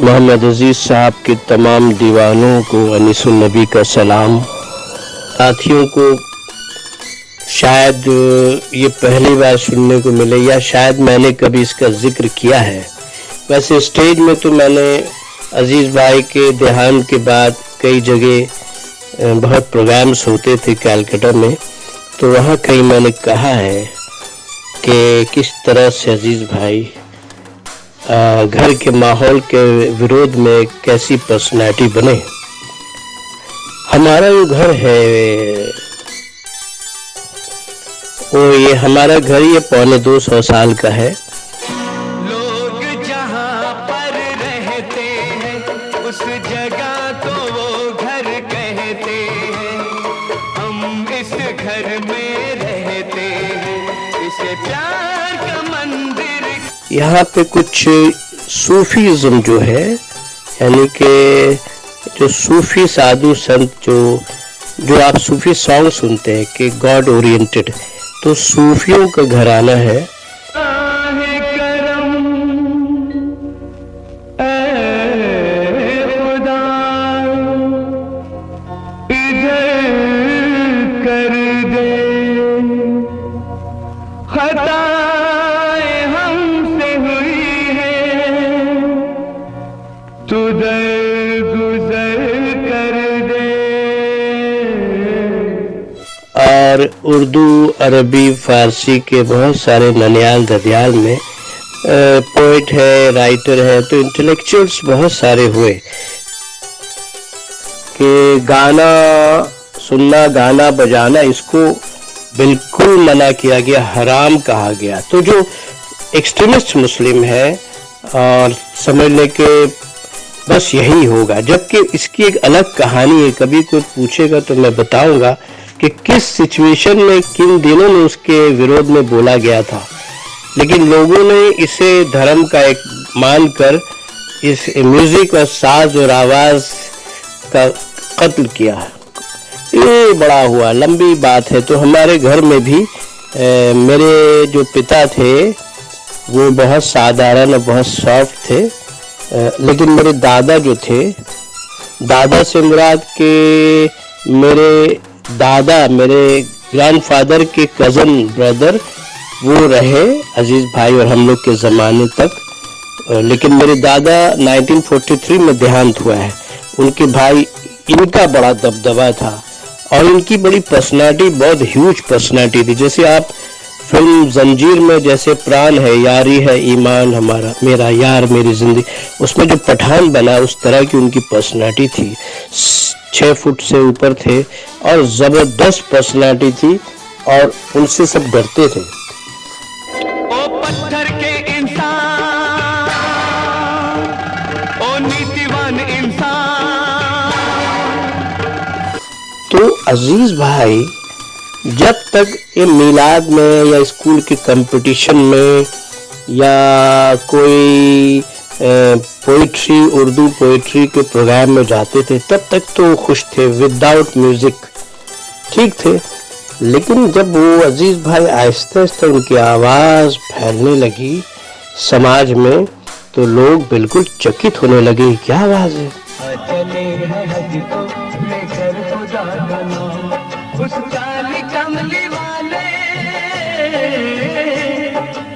मोहम्मद अजीज साहब के तमाम दीवानों को अनीसुल नबी का सलाम। साथियों को शायद ये पहली बार सुनने को मिले या शायद मैंने कभी इसका जिक्र किया है। वैसे स्टेज में तो मैंने अजीज़ भाई के देहांत के बाद कई जगह बहुत प्रोग्राम्स होते थे कैलकाटा में, तो वहाँ कहीं मैंने कहा है कि किस तरह से अजीज़ भाई घर के माहौल के विरोध में कैसी पर्सनैलिटी बने। हमारा जो घर है वो ये हमारा घर ये 225 साल का है। लोग जहाँ पर रहते हैं उस जगह को वो घर कहते हैं। हम इस घर में रहते हैं, इसे प्यार का मंदिर। यहाँ पे कुछ सूफीज़म जो है, यानी कि जो सूफी साधु संत जो आप सूफी सॉन्ग सुनते हैं कि गॉड ओरिएंटेड, तो सूफियों का घराना है। और उर्दू, अरबी, फारसी के बहुत सारे ननियाल ददियाल में पोइट है, राइटर है, तो इंटेलेक्चुअल्स बहुत सारे हुए कि गाना सुनना, गाना बजाना इसको बिल्कुल मना किया गया, हराम कहा गया। तो जो एक्सट्रीमिस्ट मुस्लिम है और समझ ले के बस यही होगा, जबकि इसकी एक अलग कहानी है। कभी कोई पूछेगा तो मैं बताऊंगा कि किस सिचुएशन में किन दिनों में उसके विरोध में बोला गया था, लेकिन लोगों ने इसे धर्म का एक मानकर इस म्यूजिक और साज और आवाज का कत्ल किया है। ये बड़ा हुआ, लंबी बात है। तो हमारे घर में भी मेरे जो पिता थे वो बहुत साधारण और बहुत सॉफ्ट थे, लेकिन मेरे दादा जो थे, दादा से मुराद के मेरे दादा, मेरे ग्रैंडफादर के कज़न ब्रदर वो रहे अजीज़ भाई और हम लोग के ज़माने तक, लेकिन मेरे दादा 1943 में देहांत हुआ है। उनके भाई, इनका बड़ा दबदबा था और इनकी बड़ी पर्सनालिटी, बहुत ह्यूज पर्सनालिटी थी। जैसे आप फिल्म जंजीर में जैसे प्राण है, यारी है ईमान हमारा, मेरा यार मेरी जिंदगी, उसमें जो पठान बना उस तरह की उनकी पर्सनालिटी थी। 6 फुट से ऊपर थे और जबरदस्त पर्सनालिटी थी और उनसे सब डरते थे। ओ पत्थर के इंसान, ओ नीतिवान इंसान। तो अजीज भाई जब तक ये मिलाद में या स्कूल के कंपटीशन में या कोई पोइट्री, उर्दू पोइट्री के प्रोग्राम में जाते थे, तब तक तो खुश थे, विदाउट म्यूजिक ठीक थे। लेकिन जब वो अजीज भाई आहिस्ते आहिस्ते उनकी आवाज़ फैलने लगी समाज में, तो लोग बिल्कुल चकित होने लगे, क्या आवाज़ है। चले हैं हज को लेकर खुदा का नाम, उस काली कमली वाले,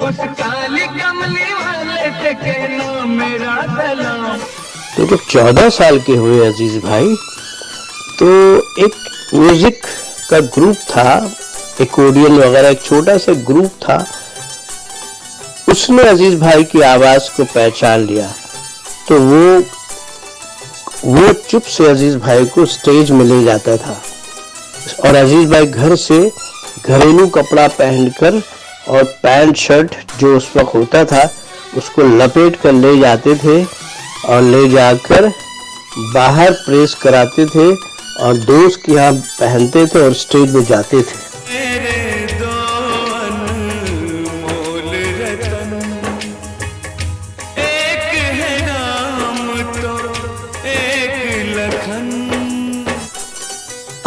उस काली कमली वाले से कहना मेरा सलाम। तो जब 14 साल के हुए अजीज भाई, तो एक म्यूजिक का ग्रुप था, एकोर्डियन वगैरह एक छोटा सा ग्रुप था, उसने अजीज भाई की आवाज को पहचान लिया। तो वो चुप से अजीज भाई को स्टेज में ले जाता था और अजीज भाई घर से घरेलू कपड़ा पहनकर और पैंट शर्ट जो उस वक्त होता था उसको लपेट कर ले जाते थे और ले जाकर बाहर प्रेस कराते थे और दोस्त के यहाँ पहनते थे और स्टेज में जाते थे।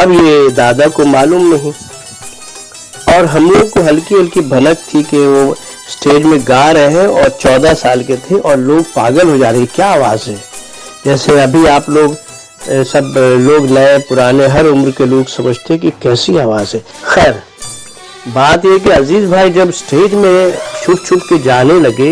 अब ये दादा को मालूम नहीं और हम लोग को हल्की हल्की भनक थी कि वो स्टेज में गा रहे हैं और 14 साल के थे और लोग पागल हो जा रहे, क्या आवाज है। जैसे अभी आप लोग सब लोग नए पुराने हर उम्र के लोग समझते हैं कि कैसी आवाज़ है। खैर बात ये कि अजीज भाई जब स्टेज में छुप छुप के जाने लगे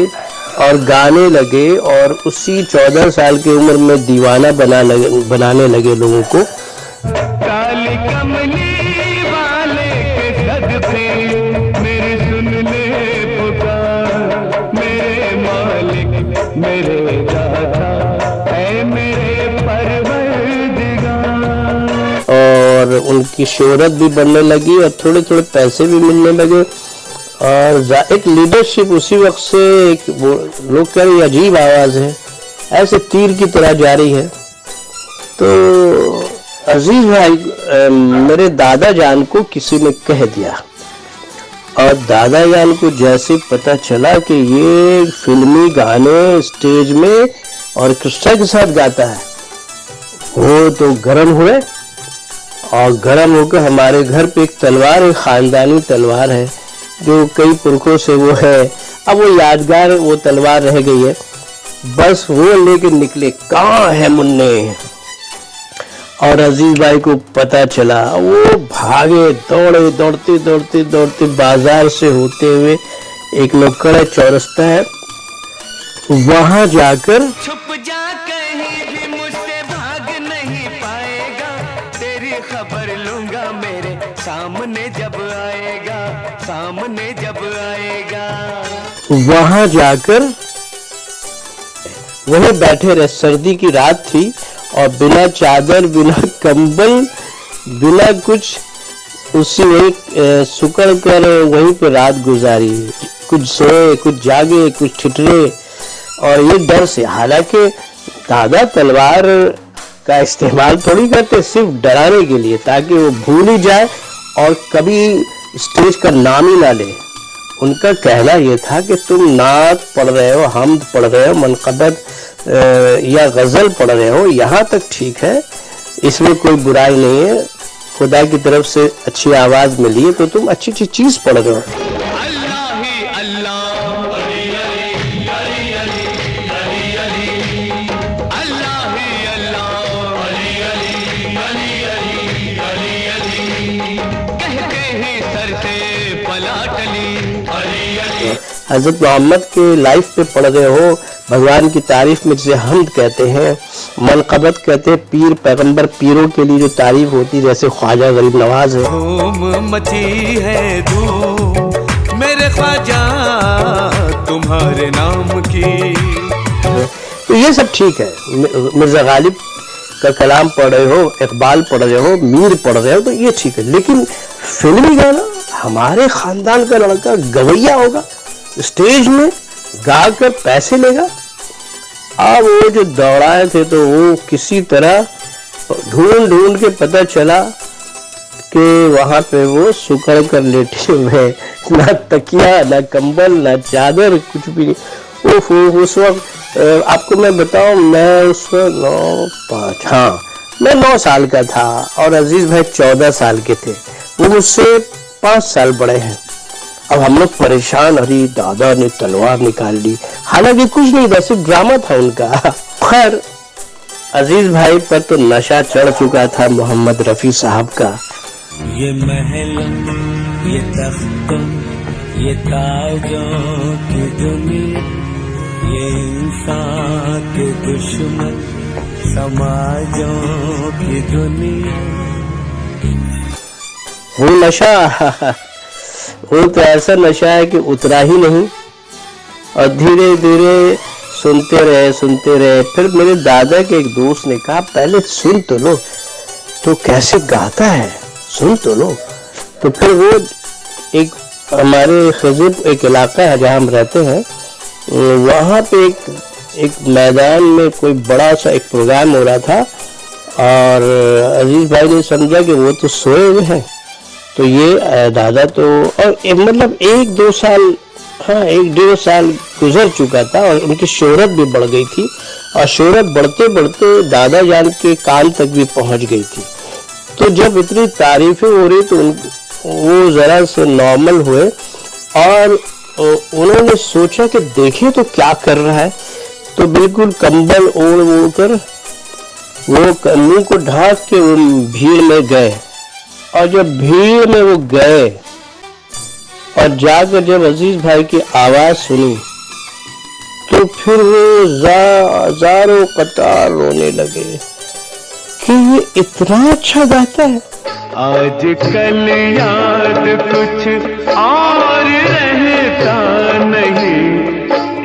और गाने लगे और उसी 14 साल की उम्र में दीवाना बनाने लगे लोगों को। काली कमली वाले के सदके मेरी सुन ले पुकार, मेरे मालिक मेरे दाता ऐ मेरे परवरदिगार। और उनकी शोहरत भी बढ़ने लगी और थोड़े थोड़े पैसे भी मिलने लगे और एक लीडरशिप उसी वक्त से एक वो लोग कह रहे अजीब आवाज़ है, ऐसे तीर की तरह जारी है। तो अजीज भाई मेरे दादा जान को किसी ने कह दिया और दादा जान को जैसे पता चला कि ये फिल्मी गाने स्टेज में ऑर्केस्ट्रा के साथ गाता है, वो तो गर्म हुए और गर्म होकर हमारे घर पे एक तलवार है, खानदानी तलवार है जो कई पुरखों से वो है, अब वो यादगार वो तलवार रह गई है, बस वो लेके निकले। कहाँ है मुन्ने? और अजीज भाई को पता चला, वो भागे दौड़े दौड़ते दौड़ते दौड़ते बाजार से होते हुए एक नुक्कड़ है, चौरस्ता है, वहां जाकर छुप जा कहीं भी मुझसे भाग नहीं पाएगा, तेरी खबर लूंगा मेरे सामने जब आएगा, सामने जब आएगा। वहां जाकर वहीं बैठे रहे। सर्दी की रात थी और बिना चादर बिना कंबल बिना कुछ उसी वही सुकड़ कर वहीं पे रात गुजारी। कुछ सोए कुछ जागे कुछ ठिठरे और ये डर से, हालांकि दादा तलवार का इस्तेमाल थोड़ी करते, सिर्फ डराने के लिए ताकि वो भूल ही जाए और कभी स्टेज का नाम ही ना ले। उनका कहना यह था कि तुम नात पढ़ रहे हो, हम्द पढ़ रहे हो, मनक़बत या गज़ल पढ़ रहे हो, यहाँ तक ठीक है, इसमें कोई बुराई नहीं है, खुदा की तरफ से अच्छी आवाज़ मिली है तो तुम अच्छी अच्छी चीज़ पढ़ रहे हो। अल्लाह ही अल्लाह, अल्लाह ही अल्लाह, कहते ही सर से पलट ली। हज़रत मोहम्मद के लाइफ पे पढ़ रहे हो, भगवान की तारीफ में जिसे हम्द कहते हैं, मनक़बत कहते हैं, पीर पैगंबर पीरों के लिए जो तारीफ होती है, जैसे ख्वाजा गरीब नवाज है। धूम मची है धूम मेरे ख्वाजा तुम्हारे नाम की। तो ये सब ठीक है, मिर्जा गालिब का कलाम पढ़ रहे हो, इकबाल पढ़ रहे हो, मीर पढ़ रहे हो, तो ये ठीक है, लेकिन फिल्मी गाना हमारे खानदान का लड़का गवैया होगा, स्टेज में गाकर पैसे लेगा। अब वो जो दौड़ाए थे तो वो किसी तरह ढूंढ ढूंढ के पता चला कि वहां पे वो सुकड़ कर लेटे हुए, ना तकिया ना कंबल ना चादर कुछ भी नहीं। उस वक्त आपको मैं बताऊं, मैं उस वक्त मैं 9 साल का था और अजीज भाई 14 साल के थे, वो मुझसे 5 साल बड़े हैं। अब हम लोग परेशान, अरे दादा ने तलवार निकाल ली, हालांकि कुछ नहीं था, सिर्फ ड्रामा था उनका। खैर अजीज भाई पर तो नशा चढ़ चुका था मोहम्मद रफी साहब का। ये महल ये तख्तों ये ताजों की दुनिया, ये इंसान के दुश्मन समाजों की दुनिया। वो नशा वो तो ऐसा नशा है कि उतरा ही नहीं और धीरे धीरे सुनते रहे। फिर मेरे दादा के एक दोस्त ने कहा पहले सुन तो लो, तो कैसे गाता है, सुन तो लो। तो फिर वो एक हमारे खजीब एक इलाका है जहाँ हम रहते हैं, वहाँ पे एक मैदान में कोई बड़ा सा एक प्रोग्राम हो रहा था और अजीज भाई ने समझा कि वो तो सोए हुए हैं, तो ये दादा तो और मतलब 1-2 साल, हाँ 1-1.5 साल गुजर चुका था और उनकी शोहरत भी बढ़ गई थी और शोहरत बढ़ते बढ़ते दादा जान के कान तक भी पहुंच गई थी। तो जब इतनी तारीफें हो रही तो वो जरा से नॉर्मल हुए और उन्होंने सोचा कि देखिए तो क्या कर रहा है, तो बिल्कुल कंबल ओढ़ कर वो मुंह को ढांक के वो भीड़ में गए, और जब भीड़ में वो गए और जाकर जब अजीज भाई की आवाज सुनी तो फिर वो हजारों कतार रोने लगे कि ये इतना अच्छा गाता है। आज कल याद कुछ और रहता नहीं,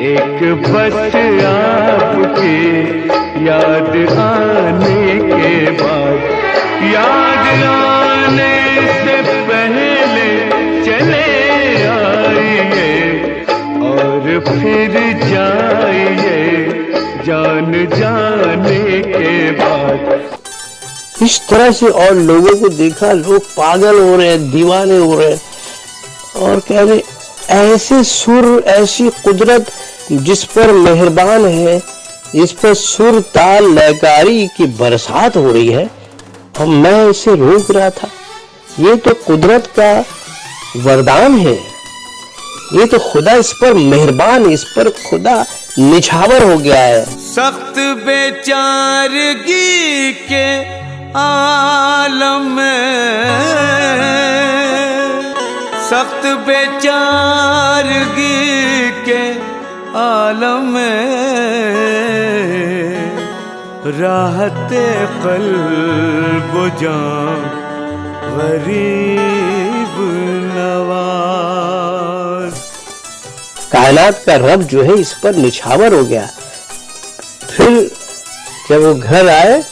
एक बस आपके याद आने के बाद, याद आने से पहले चले आइए और फिर जाइए जान जाने के बाद। इस तरह से और लोगों को देखा, लोग पागल हो रहे हैं, दीवाने हो रहे हैं और कह रहे ऐसे सुर, ऐसी कुदरत जिस पर मेहरबान है, जिस पर सुर ताल लयकारी की बरसात हो रही है और मैं इसे रोक रहा था। ये तो कुदरत का वरदान है, ये तो खुदा इस पर मेहरबान, इस पर खुदा निछावर हो गया है। सख्त बेचारगी के आलम में, सख्त बेचारगी के आलम में राहते क़ल्ब व जान गरीब नवाज। कायनात का रब जो है इस पर निछावर हो गया। फिर जब वो घर आए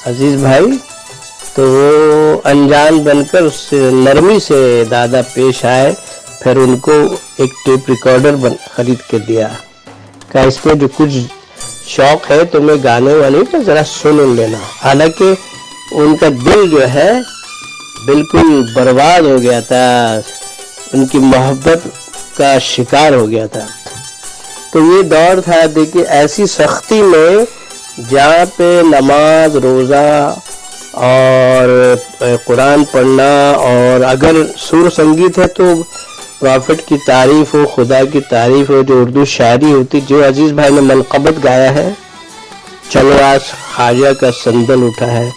अजीज भाई तो वो अनजान बनकर उससे नरमी से दादा पेश आए। फिर उनको एक टेप रिकॉर्डर खरीद के दिया, कहा इसमें जो कुछ शौक है तुम्हें गाने वाले तो जरा सुन लेना। हालांकि उनका दिल जो है बिल्कुल बर्बाद हो गया था, उनकी मोहब्बत का शिकार हो गया था। तो ये दौर था, देखिए ऐसी सख्ती में जहाँ पे नमाज, रोज़ा और कुरान पढ़ना, और अगर सुर संगीत है तो प्रॉफिट की तारीफ हो, खुदा की तारीफ हो, जो उर्दू शायरी होती, जो अजीज भाई ने मनक़बत गाया है, चलो आज ख्वाजा का संदल उठा है।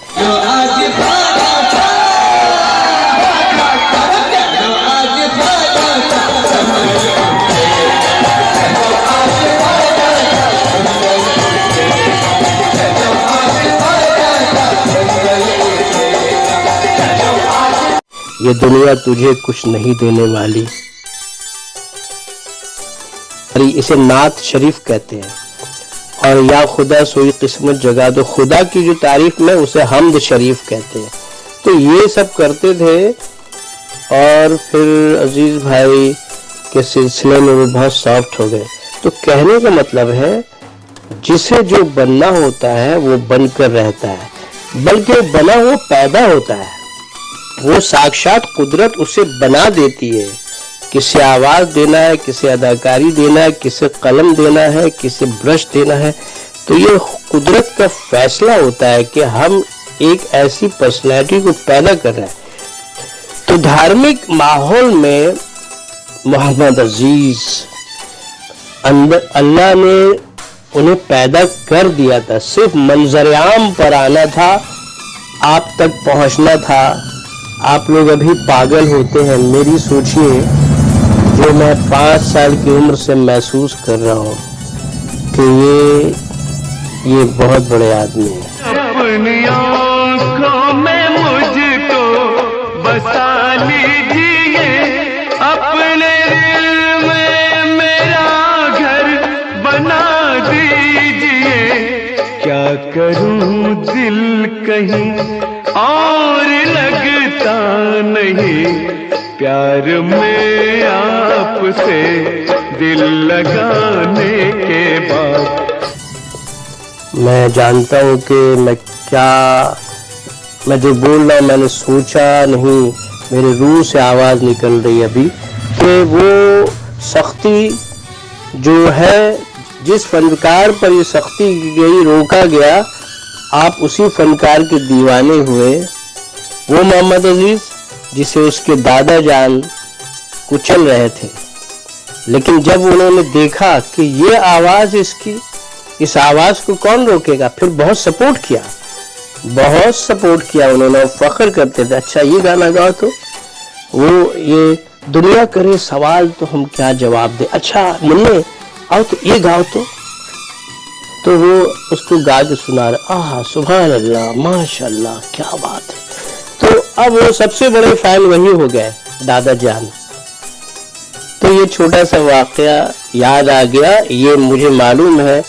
ये दुनिया तुझे कुछ नहीं देने वाली, इसे नात शरीफ कहते हैं। और या खुदा सोई किस्मत जगा दो, खुदा की जो तारीफ में उसे हमद शरीफ कहते हैं। तो ये सब करते थे और फिर अजीज भाई के सिलसिले में वो बहुत सॉफ्ट हो गए। तो कहने का मतलब है जिसे जो बनना होता है वो बनकर रहता है, बल्कि वो बना हुआ पैदा होता है। वो साक्षात कुदरत उसे बना देती है। किसे आवाज देना है, किसे अदाकारी देना है, किसे कलम देना है, किसे ब्रश देना है, तो ये कुदरत का फैसला होता है कि हम एक ऐसी पर्सनैलिटी को पैदा कर रहे हैं। तो धार्मिक माहौल में मोहम्मद अजीज अंदर अल्लाह ने उन्हें पैदा कर दिया था, सिर्फ मंजर-ए-आम पर आना था, आप तक पहुंचना था। आप लोग अभी पागल होते हैं। मेरी सोचिए, जो मैं 5 साल की उम्र से महसूस कर रहा हूँ कि ये बहुत बड़े आदमी हैं। अपनी आँखों में मुझको बसा लीजिए, अपने दिल में मेरा घर बना दीजिए। क्या करूँ दिल कहीं और लगता नहीं, प्यार में आपसे दिल लगाने के बाद। मैं जानता हूँ कि मैं जो बोल रहा हूँ मैंने सोचा नहीं, मेरे रूह से आवाज निकल रही है अभी कि वो सख्ती जो है, जिस फनकार पर ये सख्ती की गई, रोका गया, आप उसी फनकार के दीवाने हुए। वो मोहम्मद अजीज जिसे उसके दादा जान कुचल रहे थे, लेकिन जब उन्होंने देखा कि ये आवाज इसकी, इस आवाज को कौन रोकेगा, फिर बहुत सपोर्ट किया। बहुत सपोर्ट किया उन्होंने, फख्र करते थे अच्छा ये गाना गाओ तो वो ये दुनिया करे सवाल तो हम क्या जवाब दे, अच्छा मुन्ने आओ तो ये गाओ तो वो उसको गा के सुना रहा, आहा सुभान अल्लाह माशाल्लाह क्या बात है। तो अब वो सबसे बड़े फैन वही हो गए दादा जान। तो ये छोटा सा वाकया याद आ गया, ये मुझे मालूम है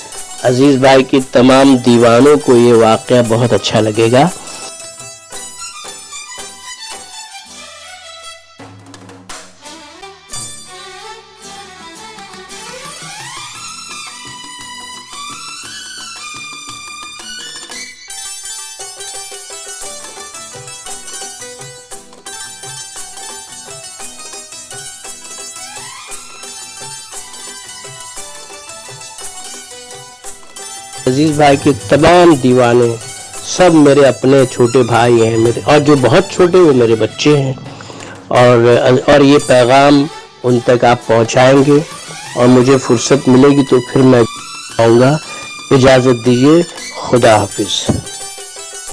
अजीज भाई की तमाम दीवानों को ये वाकया बहुत अच्छा लगेगा। अजीज भाई के तमाम दीवाने सब मेरे अपने छोटे भाई हैं मेरे, और जो बहुत छोटे वो मेरे बच्चे हैं, और ये पैगाम उन तक आप पहुंचाएंगे और मुझे फुर्सत मिलेगी तो फिर मैं आऊँगा। इजाज़त दीजिए, खुदा हाफिज़।